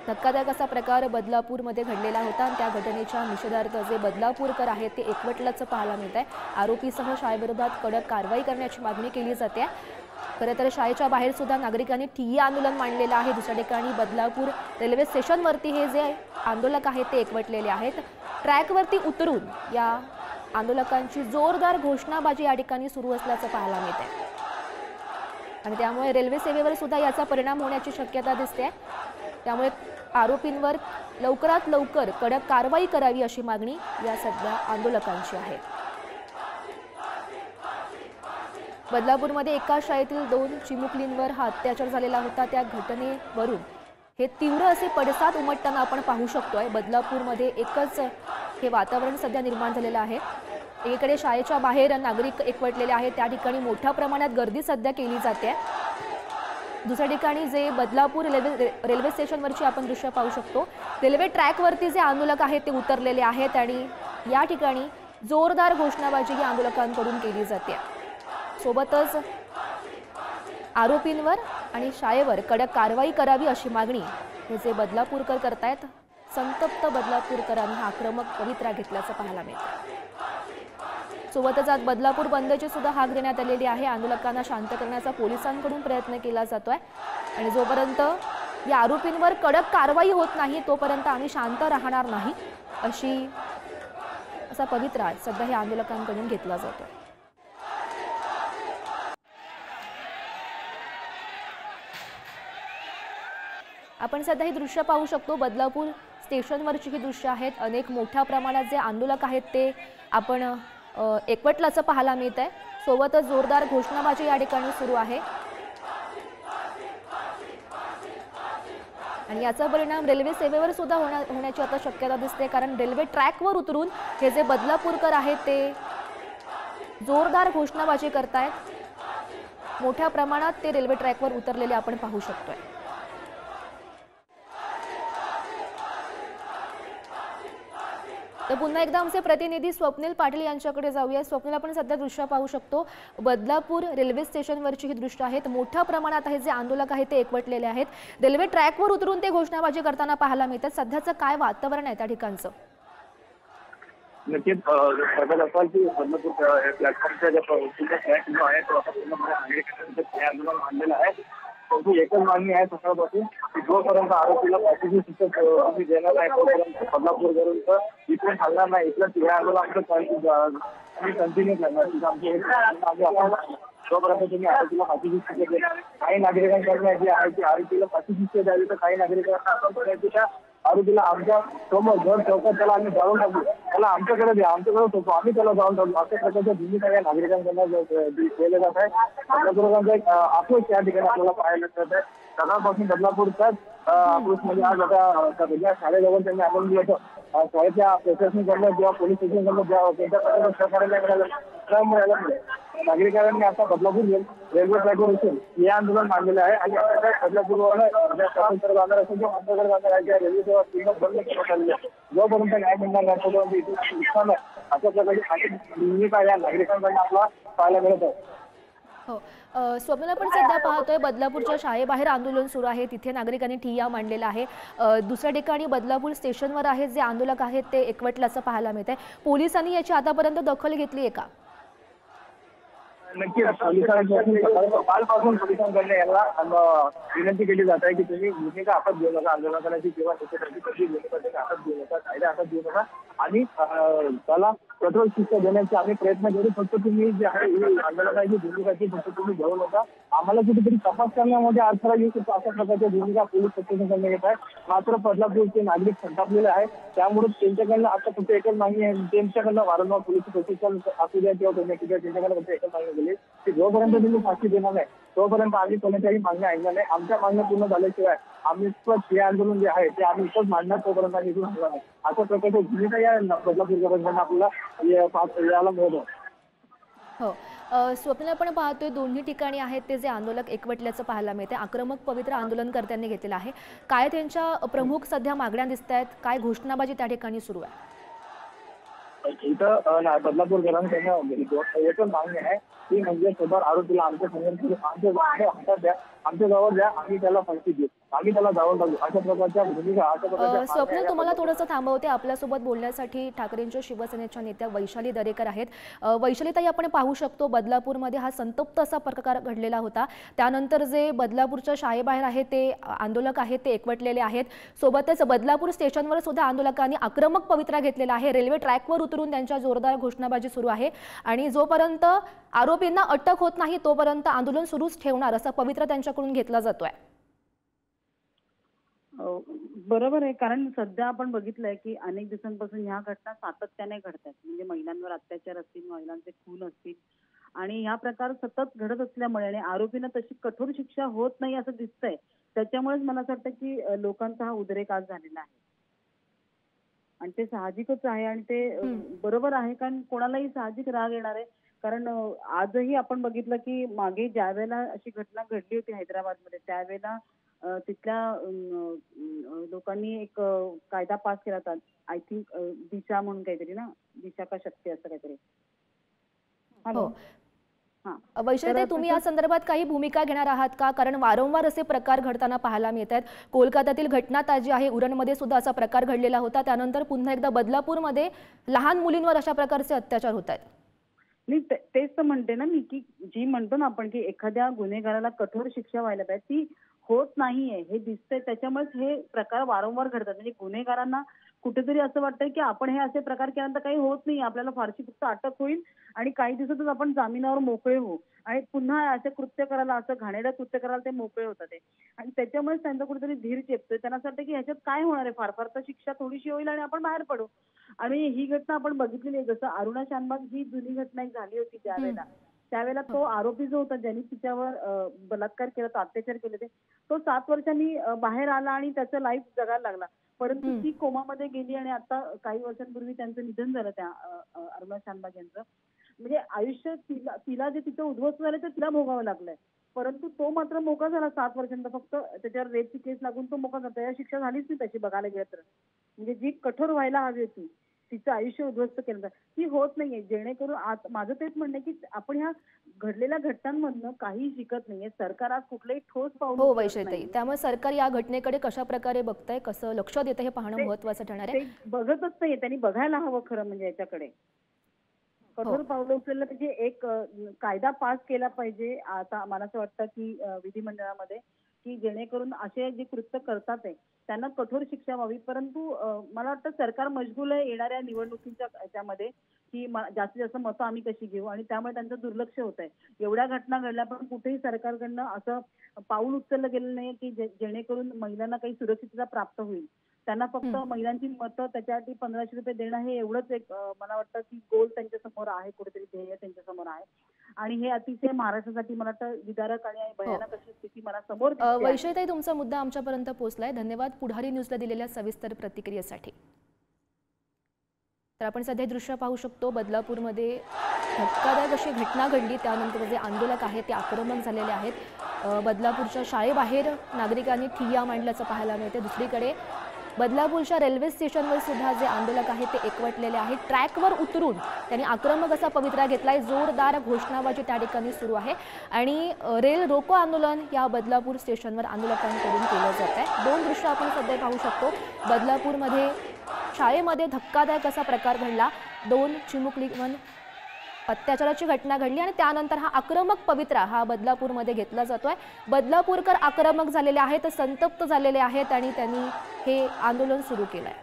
धक्कादायक असा प्रकार बदलापूरमध्ये घडलेला होता आणि त्या घटनेच्या निषेधार्थ जे बदलापूरकर आहेत ते एकवटल्याचं पाहायला मिळत आहे। आरोपीसह शाळेविरोधात कडक कारवाई करण्याची मागणी केली जाते। खरं तर शाळेच्या बाहेर सुद्धा नागरिकांनी ठिय्या आंदोलन मांडलेलं आहे। दुसऱ्या ठिकाणी बदलापूर रेल्वे स्टेशनवरती हे जे आंदोलक आहेत ते एकवटलेले आहेत। ट्रॅकवरती उतरून या आंदोलकांची जोरदार घोषणाबाजी या ठिकाणी सुरू असल्याचं पाहायला मिळत आहे आणि त्यामुळे रेल्वे सेवेवर सुद्धा याचा परिणाम होण्याची शक्यता दिसते। त्यामुळे आरोपींवर लवकरात लवकर कडक कारवाई करावी अशी मागणी या सध्या आंदोलकांची आहे। बदलापूरमध्ये एका शाळेतील 2 चिमुकलींवर हा अत्याचार झालेला होता। त्या घटनेवरून हे तीव्र असे पडसाद उमटताना आपण पाहू शकतोय। बदलापूरमध्ये एकच हे वातावरण सध्या निर्माण झालेलं आहे। एकीकडे शाळेच्या बाहेर नागरिक एकवटलेले आहेत, त्या ठिकाणी मोठ्या प्रमाणात गर्दी सध्या केली जाते। दुसऱ्या ठिकाणी जे बदलापूर रेल्वे स्टेशनवरची आपण दृश्य पाहू शकतो। रेल्वे ट्रॅकवरती जे आंदोलक आहेत ते उतरलेले आहेत आणि या ठिकाणी जोरदार घोषणाबाजी ही आंदोलकांकडून केली जाते। सोबतच आरोपींवर आणि शाळेवर कडक कारवाई करावी अशी मागणी हे जे बदलापूरकर करतायत। संतप्त बदलापूरकरांनी हा आक्रमक पवित्रा घेतल्याचं पाहायला मिळतं। सोबतच आज बदलापूर बंदची सुद्धा हाक देण्यात आलेली आहे। आंदोलकांना शांत करण्याचा पोलिसांकडून प्रयत्न केला जातोय आणि जोपर्यंत या आरोपींवर कडक कारवाई होत नाही तोपर्यंत आम्ही शांत राहणार नाही असा पवित्रा सध्या हे आंदोलकांकडून घेतला जातोय। आपण सध्या ही दृश्य पाहू शकतो। बदलापूर स्टेशनवरची ही दृश्य आहेत। अनेक मोठ्या प्रमाणात जे आंदोलक आहेत ते आपण एकवटल्याचं पाहायला मिळत आहे। सोबतच जोरदार घोषणाबाजी या ठिकाणी सुरू आहे आणि याचा परिणाम रेल्वे सेवेवर सुद्धा होण्याची आता शक्यता दिसते, कारण रेल्वे ट्रॅकवर उतरून हे जे बदलापूरकर आहेत ते जोरदार घोषणाबाजी करतायत। मोठ्या प्रमाणात ते रेल्वे ट्रॅकवर उतरलेले आपण पाहू शकतोय। तर पुन्हा एकदा आमचे प्रतिनिधी स्वप्नील पाटील यांच्याकडे जाऊया। स्वप्नील, आपण सध्या दृश्य पाहू शकतो। बदलापूर रेल्वे स्टेशनवरची ही दृश्य आहेत। मोठ्या प्रमाणात हे जे आंदोलक आहेत ते एकवटलेले आहेत। रेल्वे ट्रॅकवर उतरून ते घोषणाबाजी करताना पाहायला मिळतात। सध्याचं काय वातावरण आहे त्या ठिकाणचं? नक्कीच सांगत असाल की बदलापूर प्लॅटफॉर्मच्या ज्या ट्रॅक जो आहे तो आता पूर्णपणे आंदोलन मांडलेलं आहे। त्यांची एकच मागणी आहे सकाळपासून की जोपर्यंत आरोपीला फाशीची शिक्षा आम्ही देणार नाही तोपर्यंत बदलापूरपर्यंत इकडे थांबणार नाही। इथलं हे आंदोलन आमचं कंटिन्यू करणार। जोपर्यंत तुम्ही आरोपीला फाशीची शिक्षा देणार, काही नागरिकांकडून जे आहे की आरोपीला फाशीची शिक्षा द्यावी तर काही नागरिकांना आपण त्या आरोपीला आमच्या समोर घर चौकात त्याला आम्ही जाळून टाकू, त्याला आमच्याकडे द्या, आमच्याकडे सोपू, आम्ही त्याला जाऊन टाकू, अशा प्रकारच्या भूमिका या नागरिकांकडून केल्या जात आहे। बदलापूरचा एक आक्रोश या ठिकाणी आपल्याला पाहायला मिळत आहे। सकाळपासून बदलापूरचाच आक्रोश म्हणजे आज आता शाळेजवळ त्यांनी आंदोलन दिलं होतं। शाळेच्या प्रशासनाकडनं किंवा पोलीस स्टेशनकडनं त्यांच्या सहकार्याला मिळालं नागरिकांनी आता बदलापूर रेल्वे ट्रॅकवर उतरून हे आंदोलन मांडलेलं आहे आणि बदलापूरवर स्वातंत्र्य बांधणार असेल किंवा आंदोलन बांधणार आहे त्या रेल्वे सेवा पूर्ण बंद करण्यात आलेली आहे। जोपर्यंत न्याय मिळणार नाही तोपर्यंत इथून अशा प्रकारची अनेक भूमिका या नागरिकांकडून आपल्याला पाहायला मिळत आहे। हो, स्वप्न, आपण सध्या पाहतोय बदलापूरच्या शाळेबाहेर आंदोलन सुरू आहे। तिथे नागरिकांनी ठिय्या मांडलेला आहे। दुसऱ्या ठिकाणी बदलापूर स्टेशनवर आहेत जे आंदोलक आहेत ते एकवटल्याचं पाहायला मिळत आहे। पोलिसांनी याची आतापर्यंत दखल घेतली आहे का? नक्कीच कालपासून पोलिसांकडे याला विनंती केली जात आहे की तुम्ही भूमिका हातात घेऊ नका आंदोलनाची किंवा त्याच्यासाठी कशी भूमिका हातात घेऊ नका, कायदा हातात घेऊ नका आणि त्याला कठोर शिक्षा देण्याचे आम्ही प्रयत्न करू। फक्त तुम्ही जे आहे आंदोलनाची भूमिकाची फक्त तुम्ही घेऊ नका। आम्हाला कुठेतरी तपास करण्यामध्ये अडथळा येऊ शकतो अशा प्रकारच्या भूमिका पोलीस प्रशासनाकडे घेत आहे। मात्र बदलापूरचे नागरिक संतापलेले आहे, त्यामुळे त्यांच्याकडनं आता फक्त एकच मागणी आहे। त्यांच्याकडनं वारंवार पोलीस प्रशासन असू द्या किंवा त्यांच्याकडे फक्त एकच मागणी केली की जोपर्यंत तुम्ही फाशी देणार नाही तोपर्यंत आम्ही कोणाच्याही मागण्या ऐकणार नाही। आमच्या मागण्या पूर्ण झाल्याशिवाय आम्ही हे आंदोलन जे आहे ते आम्ही इथंच मांडणार तोपर्यंत आम्ही इथून हलणार नाही अशा प्रकारची भूमिका या बदलापूरकरांना आपल्याला यायला मिळतो। हो, स्वप्न, आपण पाहतोय दोन्ही ठिकाणी आहेत ते जे आंदोलक एकवटल्याचं पाहायला मिळते। आक्रमक पवित्र आंदोलनकर्त्यांनी घेतलेलं आहे। काय त्यांच्या प्रमुख सध्या मागण्या दिसत आहेत? काय घोषणाबाजी त्या ठिकाणी सुरू आहे? इथं बदलापूरकरांकडनं एकच मागणी आहे ती म्हणजे सदर आरोपीला आमच्या समोर आमच्या हातात द्या, आमच्या जवळ द्या, आम्ही त्याला फाशी देऊ। आम्ही त्याला जाळून टाकू, अशा प्रकारच्या भूमिका, अशा प्रकारच्या स्वप्नील, तुम्हाला थोडंसं थांबवते. आपल्यासोबत बोलण्यासाठी ठाकरेंच्या शिवसेनेच्या नेत्या वैशाली दरेकर आहेत. वैशालीताई, आपण पाहू शकतो बदलापूरमध्ये हा संतप्त असा प्रकार घडलेला होता. त्यानंतर जे बदलापूरच्या शाळेबाहेर आहे ते आंदोलक आहेत ते एकवटलेले आहेत. सोबतच बदलापूर स्टेशनवर सुद्धा आंदोलकांनी आक्रमक पवित्रा घेतलेला आहे. रेल्वे ट्रॅकवर उतरून त्यांच्या जोरदार घोषणाबाजी सुरू आहे आणि जोपर्यंत आरोपींना अटक होत नाही तोपर्यंत आंदोलन सुरूच ठेवणार असा पवित्रा त्यांच्याकडून घेतला जातोय. बरोबर आहे, कारण सध्या आपण बघितलंय की अनेक दिवसांपासून ह्या घटना सातत्याने घडतात. म्हणजे महिलांवर अत्याचार असतील, महिलांचे खून असतील आणि ह्या प्रकार सतत घडत असल्यामुळे आणि आरोपींना तशी कठोर शिक्षा होत नाही असं दिसतंय. त्याच्यामुळेच मला असं वाटतं की लोकांचा हा उद्रेक आज झालेला आहे आणि ते साहजिकच आहे आणि ते बरोबर आहे, कारण कोणालाही साहजिक राग येणार आहे. कारण आजही आपण बघितलं की मागे ज्या वेळेला अशी घटना घडली होती हैदराबादमध्ये, त्यावेळेला तिथल्या लोकांनी एक कायदा पास केला होता. आय थिंक दिशा म्हणून काहीतरी ना, दिशा का शक्ती असं काहीतरी. वैशाली, तुम्ही या संदर्भात काही भूमिका घेणार आहात का? कारण वारंवार असे प्रकार घडताना पाहायला मिळत आहेत. कोलकात्यातील घटना ताजी आहे, उरणमध्ये सुद्धा असा प्रकार घडलेला होता. त्यानंतर पुन्हा एकदा बदलापूरमध्ये लहान मुलींवर अशा प्रकारचे अत्याचार होत आहेत. मी तेच तर म्हणते ना मी, की जी म्हणतो ना आपण की एखाद्या गुन्हेगाराला कठोर शिक्षा व्हायला पाहिजे, ती होत नाहीये हे दिसतंय. त्याच्यामुळेच हे प्रकार वारंवार घडतात. म्हणजे गुन्हेगारांना कुठेतरी असं वाटतंय की आपण हे असे प्रकार केल्यानंतर काही होत नाही, आपल्याला फारशी फक्त अटक होईल आणि काही दिवसातच आपण जामिनावर मोकळे होऊ आणि पुन्हा असे कृत्य करायला, असं घाणेरडं कृत्य करायला ते मोकळे होतात ते. आणि त्याच्यामुळेच त्यांचा कुठेतरी धीर चेपतोय. त्यांना असं वाटतं की ह्याच्यात काय होणार आहे, फार फार तर शिक्षा थोडीशी होईल आणि आपण बाहेर पडू. आणि ही घटना आपण बघितलेली आहे. जसं अरुणा शानबाग ही जुनी घटना एक झाली होती त्यावेळेला तो आरोपी जो होता ज्यांनी तिच्यावर बलात्कार केला, अत्याचार केले, तो 7 वर्षांनी बाहेर आला आणि त्याचं लाईफ जगायला लागला. परंतु ती कोमामध्ये गेली आणि आता काही वर्षांपूर्वी त्यांचं निधन झालं त्या अरुणा शानबाग यांचं. म्हणजे आयुष्य तिला जे तिचं उद्ध्वस्त झालं ते तिला भोगावं लागलंय. परंतु तो मात्र मोकळा झाला 7 वर्षांचा. फक्त त्याच्यावर रेपची केस लागून तो मोकळा झाला. त्याची शिक्षा झालीच नाही त्याची बघायला गेलं तर. म्हणजे जी कठोर व्हायला हवी होती, तिचं आयुष्य उद्ध्वस्त केलं, ती होत नाहीये. जेणेकरून आज माझं तेच म्हणणं आहे की आपण ह्या घडलेल्या घटनांमधनं काही शिकत नाहीये. सरकार आज कुठलंही ठोस पाऊल हो वैशाली, त्यामुळे सरकार या घटनेकडे कशा प्रकारे बघतंय, कसं लक्ष देतं हे पाहणं महत्त्वाचं ठरणार आहे. बघतच नाहीये, त्यांनी बघायला हवं खरं म्हणजे याच्याकडे. कठोर पावलं उचललं पाहिजे, एक कायदा पास केला पाहिजे आता मला असं वाटतं की विधिमंडळामध्ये, की जेणेकरून असे जे कृत्य करतात आहे त्यांना कठोर शिक्षा व्हावी. परंतु मला वाटतं सरकार मशगूल आहे येणाऱ्या निवडणुकीच्या याच्यामध्ये की जास्तीत जास्त मतं आम्ही कशी घेऊ आणि त्यामुळे त्यांचं दुर्लक्ष होत आहे. एवढ्या घटना घडल्या पण कुठेही सरकारकडनं असं पाऊल उचललं गेलं नाही की जेणेकरून महिलांना काही सुरक्षितता प्राप्त होईल. त्यांना फक्त महिलांची मतं त्याच्यासाठी 1500 रुपये देणं हे एवढंच एक मला वाटतं की गोल त्यांच्या समोर आहे, कुठेतरी ध्येय त्यांच्या समोर आहे. आणि हे अतिशय महाराष्ट्रासाठी मला वाटतं विदारक आणि भयानक अशी स्थिती मला समोर दिसते. वैशालीताई, तुमचा मुद्दा आमच्यापर्यंत पोहोचलाय. धन्यवाद पुढारी न्यूजला दिलेल्या सविस्तर प्रतिक्रियेसाठी. तर आपण सध्या दृश्य पाहू शकतो, बदलापूरमध्ये धक्कादायक अशी घटना घडली. त्यानंतर जे आंदोलक आहेत ते आक्रमक झालेले आहेत. बदलापूरच्या शाळेबाहेर नागरिकांनी ठिय्या मांडल्याचं पाहायला मिळते. दुसरीकडे बदलापूरच्या रेल्वे स्टेशनवर सुद्धा जे आंदोलक आहेत ते एकवटलेले आहेत. ट्रॅकवर उतरून त्यांनी आक्रमक असा पवित्रा घेतलाय. जोरदार घोषणाबाजी त्या ठिकाणी सुरू आहे आणि रेल रोको आंदोलन या बदलापूर स्टेशनवर आंदोलकांकडून केलं जात आहे. 2 दृश्य आपण सध्या पाहू शकतो. बदलापूरमध्ये शाळेमध्ये धक्कादायक असा प्रकार घडला. 2 चिमुकलीवर अत्याचाराची घटना घडली आणि त्यानंतर हा आक्रमक पवित्रा हा बदलापूरमध्ये घेतला जातोय. बदलापूरकर आक्रमक झालेले आहेत, संतप्त झालेले आहेत आणि त्यांनी हे आंदोलन सुरू केलंय.